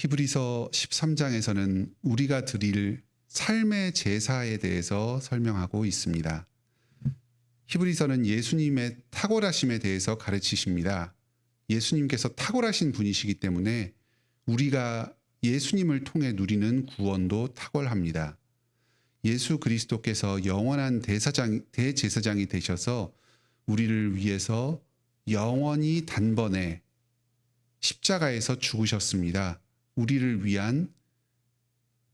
히브리서 13장에서는 우리가 드릴 삶의 제사에 대해서 설명하고 있습니다. 히브리서는 예수님의 탁월하심에 대해서 가르치십니다. 예수님께서 탁월하신 분이시기 때문에 우리가 예수님을 통해 누리는 구원도 탁월합니다. 예수 그리스도께서 영원한 대제사장이 되셔서 우리를 위해서 영원히 단번에 십자가에서 죽으셨습니다. 우리를 위한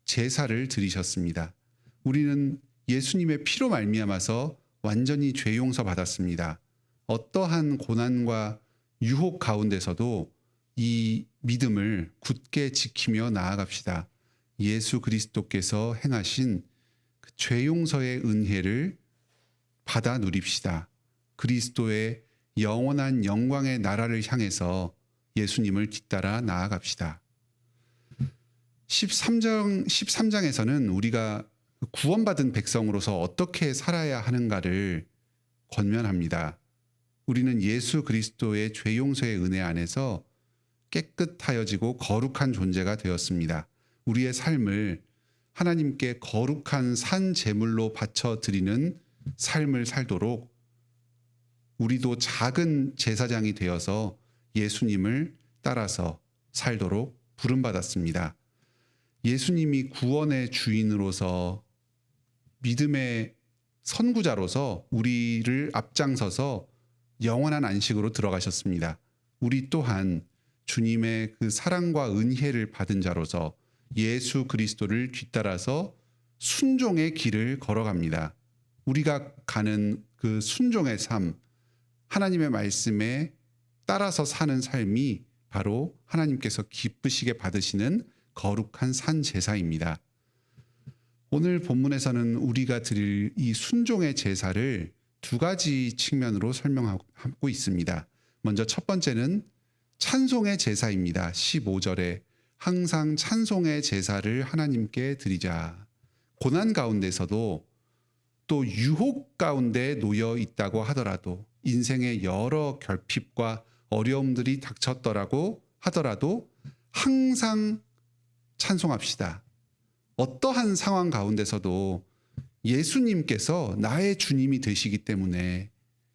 제사를 드리셨습니다. 우리는 예수님의 피로 말미암아서 완전히 죄 용서 받았습니다. 어떠한 고난과 유혹 가운데서도 이 믿음을 굳게 지키며 나아갑시다. 예수 그리스도께서 행하신 그 죄 용서의 은혜를 받아 누립시다. 그리스도의 영원한 영광의 나라를 향해서 예수님을 뒤따라 나아갑시다. 13장에서는 우리가 구원받은 백성으로서 어떻게 살아야 하는가를 권면합니다. 우리는 예수 그리스도의 죄 용서의 은혜 안에서 깨끗하여지고 거룩한 존재가 되었습니다. 우리의 삶을 하나님께 거룩한 산 제물로 바쳐 드리는 삶을 살도록 우리도 작은 제사장이 되어서 예수님을 따라서 살도록 부름받았습니다. 예수님이 구원의 주인으로서 믿음의 선구자로서 우리를 앞장서서 영원한 안식으로 들어가셨습니다. 우리 또한 주님의 그 사랑과 은혜를 받은 자로서 예수 그리스도를 뒤따라서 순종의 길을 걸어갑니다. 우리가 가는 그 순종의 삶, 하나님의 말씀에 따라서 사는 삶이 바로 하나님께서 기쁘시게 받으시는 거룩한 산 제사입니다. 오늘 본문에서는 우리가 드릴 이 순종의 제사를 두 가지 측면으로 설명하고 있습니다. 먼저 첫 번째는 찬송의 제사입니다. 15절에 항상 찬송의 제사를 하나님께 드리자. 고난 가운데서도 또 유혹 가운데 놓여 있다고 하더라도 인생의 여러 결핍과 어려움들이 닥쳤더라고 하더라도 항상 찬송합시다. 어떠한 상황 가운데서도 예수님께서 나의 주님이 되시기 때문에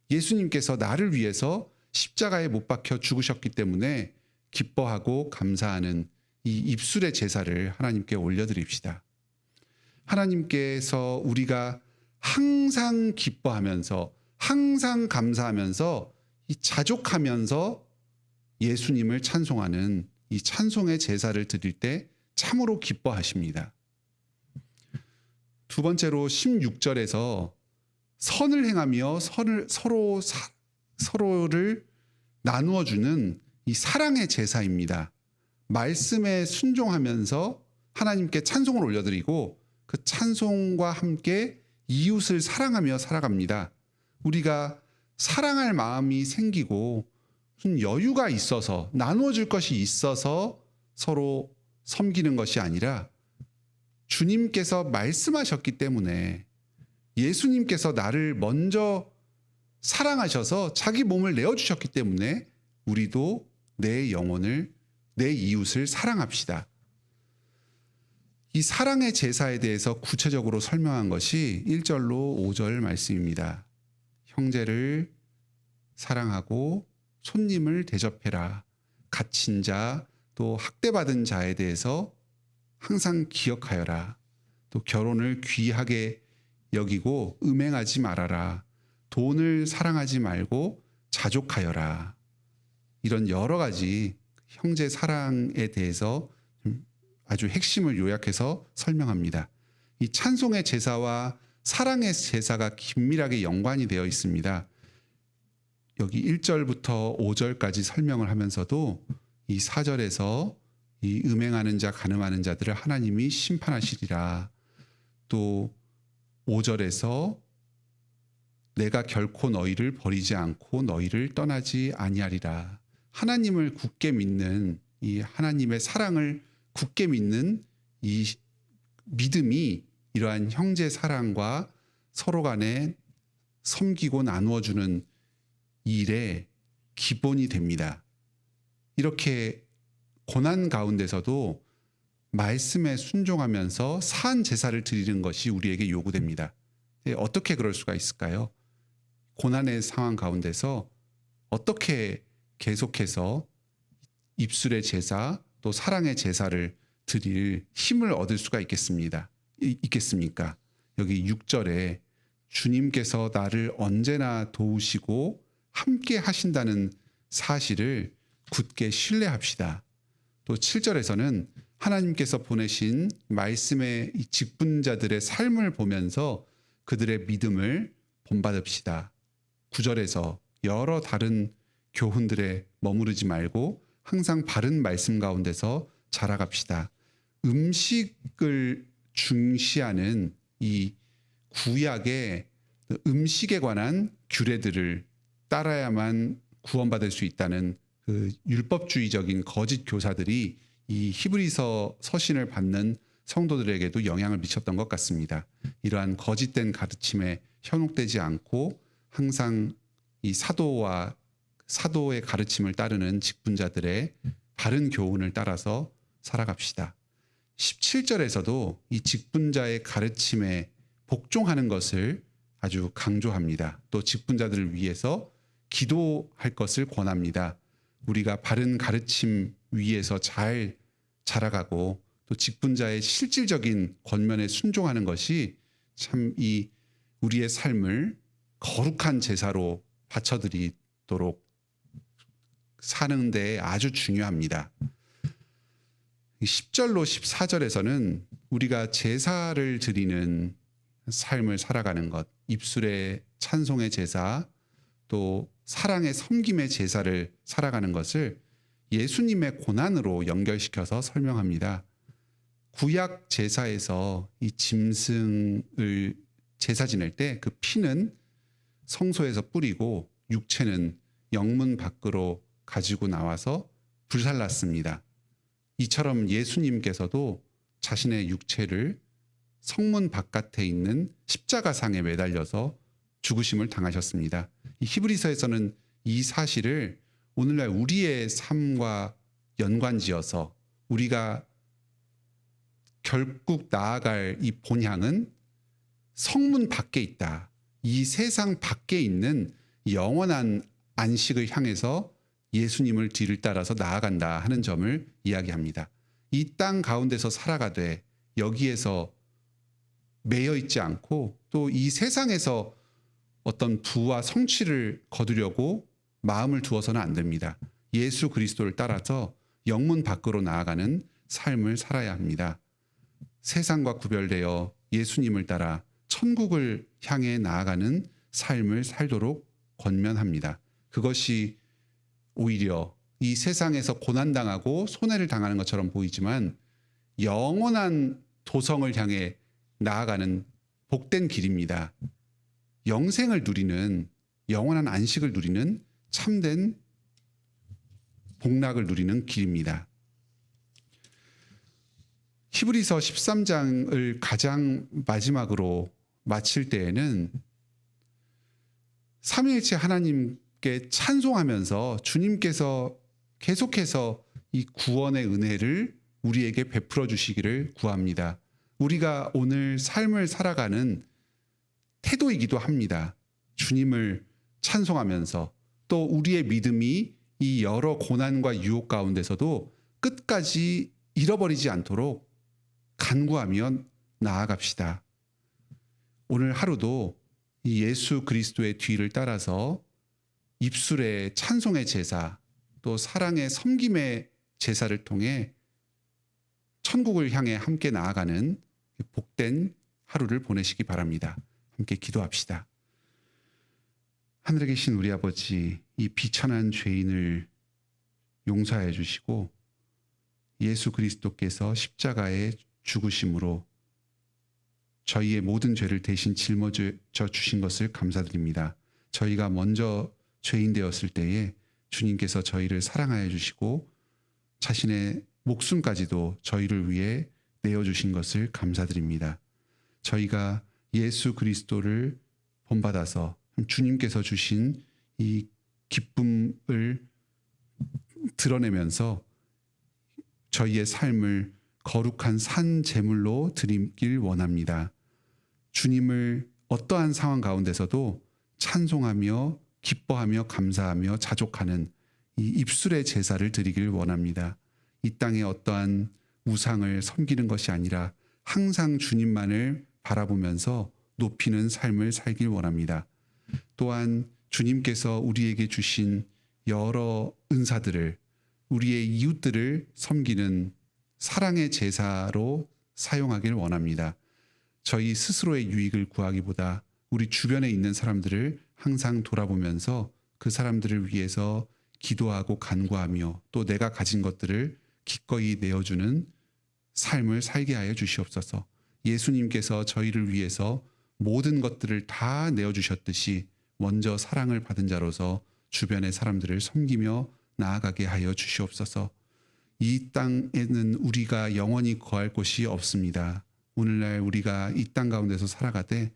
예수님께서 나를 위해서 십자가에 못 박혀 죽으셨기 때문에 기뻐하고 감사하는 이 입술의 제사를 하나님께 올려드립시다. 하나님께서 우리가 항상 기뻐하면서 항상 감사하면서 이 자족하면서 예수님을 찬송하는 이 찬송의 제사를 드릴 때 참으로 기뻐하십니다. 두 번째로 16절에서 선을 행하며 서로를 나누어 주는 이 사랑의 제사입니다. 말씀에 순종하면서 하나님께 찬송을 올려드리고 그 찬송과 함께 이웃을 사랑하며 살아갑니다. 우리가 사랑할 마음이 생기고 무슨 여유가 있어서 나누어 줄 것이 있어서 서로 섬기는 것이 아니라 주님께서 말씀하셨기 때문에 예수님께서 나를 먼저 사랑하셔서 자기 몸을 내어주셨기 때문에 우리도 내 영혼을, 내 이웃을 사랑합시다. 이 사랑의 제사에 대해서 구체적으로 설명한 것이 1절로 5절 말씀입니다. 형제를 사랑하고 손님을 대접해라. 갇힌 자, 또 학대받은 자에 대해서 항상 기억하여라. 또 결혼을 귀하게 여기고 음행하지 말아라. 돈을 사랑하지 말고 자족하여라. 이런 여러 가지 형제 사랑에 대해서 아주 핵심을 요약해서 설명합니다. 이 찬송의 제사와 사랑의 제사가 긴밀하게 연관이 되어 있습니다. 여기 1절부터 5절까지 설명을 하면서도 이 4절에서 이 음행하는 자, 간음하는 자들을 하나님이 심판하시리라. 또 5절에서 내가 결코 너희를 버리지 않고 너희를 떠나지 아니하리라. 하나님을 굳게 믿는 이 하나님의 사랑을 굳게 믿는 이 믿음이 이러한 형제 사랑과 서로 간에 섬기고 나누어주는 일의 기본이 됩니다. 이렇게 고난 가운데서도 말씀에 순종하면서 사한 제사를 드리는 것이 우리에게 요구됩니다. 어떻게 그럴 수가 있을까요? 고난의 상황 가운데서 어떻게 계속해서 입술의 제사 또 사랑의 제사를 드릴 힘을 얻을 수가 있겠습니까? 여기 6절에 주님께서 나를 언제나 도우시고 함께 하신다는 사실을 굳게 신뢰합시다. 또 7절에서는 하나님께서 보내신 말씀의 이 직분자들의 삶을 보면서 그들의 믿음을 본받읍시다. 9절에서 여러 다른 교훈들에 머무르지 말고 항상 바른 말씀 가운데서 자라갑시다. 음식을 중시하는 이 구약의 음식에 관한 규례들을 따라야만 구원받을 수 있다는 그 율법주의적인 거짓 교사들이 이 히브리서 서신을 받는 성도들에게도 영향을 미쳤던 것 같습니다. 이러한 거짓된 가르침에 현혹되지 않고 항상 이 사도의 가르침을 따르는 직분자들의 바른 교훈을 따라서 살아갑시다. 17절에서도 이 직분자의 가르침에 복종하는 것을 아주 강조합니다. 또 직분자들을 위해서 기도할 것을 권합니다. 우리가 바른 가르침 위에서 잘 자라가고 또 직분자의 실질적인 권면에 순종하는 것이 참 이 우리의 삶을 거룩한 제사로 바쳐드리도록 사는 데 아주 중요합니다. 10절로 14절에서는 우리가 제사를 드리는 삶을 살아가는 것, 입술의 찬송의 제사, 또 사랑의 섬김의 제사를 살아가는 것을 예수님의 고난으로 연결시켜서 설명합니다. 구약 제사에서 이 짐승을 제사 지낼 때 그 피는 성소에서 뿌리고 육체는 영문 밖으로 가지고 나와서 불살랐습니다. 이처럼 예수님께서도 자신의 육체를 성문 바깥에 있는 십자가상에 매달려서 죽으심을 당하셨습니다. 이 히브리서에서는 이 사실을 오늘날 우리의 삶과 연관지어서 우리가 결국 나아갈 이 본향은 성문 밖에 있다. 이 세상 밖에 있는 영원한 안식을 향해서 예수님을 뒤를 따라서 나아간다 하는 점을 이야기합니다. 이 땅 가운데서 살아가되 여기에서 매여 있지 않고 또 이 세상에서 어떤 부와 성취를 거두려고 마음을 두어서는 안 됩니다. 예수 그리스도를 따라서 영문 밖으로 나아가는 삶을 살아야 합니다. 세상과 구별되어 예수님을 따라 천국을 향해 나아가는 삶을 살도록 권면합니다. 그것이 오히려 이 세상에서 고난당하고 손해를 당하는 것처럼 보이지만 영원한 도성을 향해 나아가는 복된 길입니다. 영생을 누리는, 영원한 안식을 누리는 참된 복락을 누리는 길입니다. 히브리서 13장을 가장 마지막으로 마칠 때에는 삼위일체 하나님께 찬송하면서 주님께서 계속해서 이 구원의 은혜를 우리에게 베풀어 주시기를 구합니다. 우리가 오늘 삶을 살아가는 태도이기도 합니다. 주님을 찬송하면서 또 우리의 믿음이 이 여러 고난과 유혹 가운데서도 끝까지 잃어버리지 않도록 간구하며 나아갑시다. 오늘 하루도 이 예수 그리스도의 뒤를 따라서 입술의 찬송의 제사 또 사랑의 섬김의 제사를 통해 천국을 향해 함께 나아가는 복된 하루를 보내시기 바랍니다. 함께 기도합시다. 하늘에 계신 우리 아버지, 이 비천한 죄인을 용서해 주시고 예수 그리스도께서 십자가에 죽으심으로 저희의 모든 죄를 대신 짊어져 주신 것을 감사드립니다. 저희가 먼저 죄인 되었을 때에 주님께서 저희를 사랑하여 주시고 자신의 목숨까지도 저희를 위해 내어주신 것을 감사드립니다. 저희가 예수 그리스도를 본받아서 주님께서 주신 이 기쁨을 드러내면서 저희의 삶을 거룩한 산 제물로 드리길 원합니다. 주님을 어떠한 상황 가운데서도 찬송하며 기뻐하며 감사하며 자족하는 이 입술의 제사를 드리길 원합니다. 이 땅에 어떠한 우상을 섬기는 것이 아니라 항상 주님만을 바라보면서 높이는 삶을 살길 원합니다. 또한 주님께서 우리에게 주신 여러 은사들을 우리의 이웃들을 섬기는 사랑의 제사로 사용하길 원합니다. 저희 스스로의 유익을 구하기보다 우리 주변에 있는 사람들을 항상 돌아보면서 그 사람들을 위해서 기도하고 간구하며 또 내가 가진 것들을 기꺼이 내어주는 삶을 살게 하여 주시옵소서. 예수님께서 저희를 위해서 모든 것들을 다 내어주셨듯이 먼저 사랑을 받은 자로서 주변의 사람들을 섬기며 나아가게 하여 주시옵소서. 이 땅에는 우리가 영원히 거할 곳이 없습니다. 오늘날 우리가 이 땅 가운데서 살아가되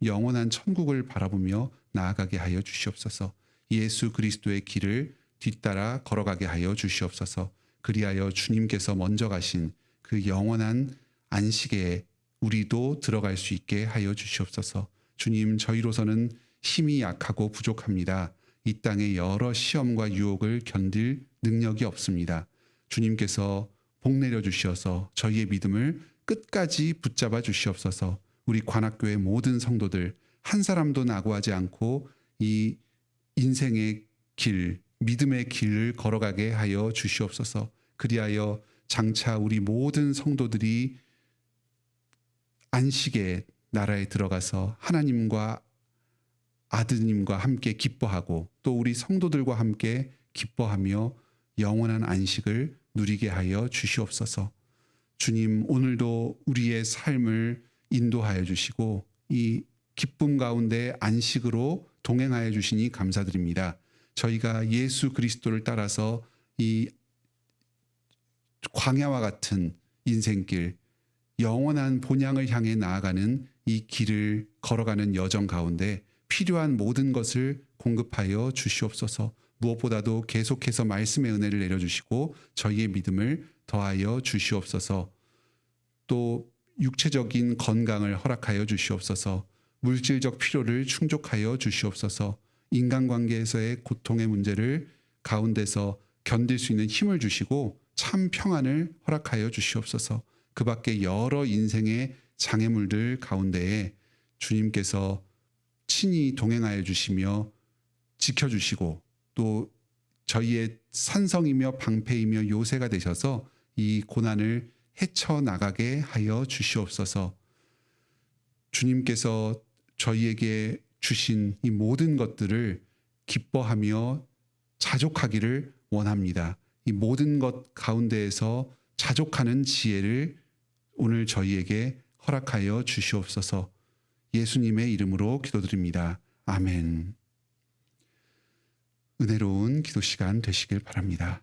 영원한 천국을 바라보며 나아가게 하여 주시옵소서. 예수 그리스도의 길을 뒤따라 걸어가게 하여 주시옵소서. 그리하여 주님께서 먼저 가신 그 영원한 안식에 우리도 들어갈 수 있게 하여 주시옵소서. 주님, 저희로서는 힘이 약하고 부족합니다. 이 땅의 여러 시험과 유혹을 견딜 능력이 없습니다. 주님께서 복 내려 주시어서 저희의 믿음을 끝까지 붙잡아 주시옵소서. 우리 관악교회 모든 성도들 한 사람도 낙오하지 않고 이 인생의 길, 믿음의 길을 걸어가게 하여 주시옵소서. 그리하여 장차 우리 모든 성도들이 안식의 나라에 들어가서 하나님과 아드님과 함께 기뻐하고 또 우리 성도들과 함께 기뻐하며 영원한 안식을 누리게 하여 주시옵소서. 주님, 오늘도 우리의 삶을 인도하여 주시고 이 기쁨 가운데 안식으로 동행하여 주시니 감사드립니다. 저희가 예수 그리스도를 따라서 이 광야와 같은 인생길, 영원한 본향을 향해 나아가는 이 길을 걸어가는 여정 가운데 필요한 모든 것을 공급하여 주시옵소서. 무엇보다도 계속해서 말씀의 은혜를 내려주시고 저희의 믿음을 더하여 주시옵소서. 또 육체적인 건강을 허락하여 주시옵소서. 물질적 필요를 충족하여 주시옵소서. 인간관계에서의 고통의 문제를 가운데서 견딜 수 있는 힘을 주시고 참 평안을 허락하여 주시옵소서. 그 밖에 여러 인생의 장애물들 가운데에 주님께서 친히 동행하여 주시며 지켜주시고 또 저희의 산성이며 방패이며 요새가 되셔서 이 고난을 헤쳐나가게 하여 주시옵소서. 주님께서 저희에게 주신 이 모든 것들을 기뻐하며 자족하기를 원합니다. 이 모든 것 가운데에서 자족하는 지혜를 오늘 저희에게 허락하여 주시옵소서. 예수님의 이름으로 기도드립니다. 아멘. 은혜로운 기도 시간 되시길 바랍니다.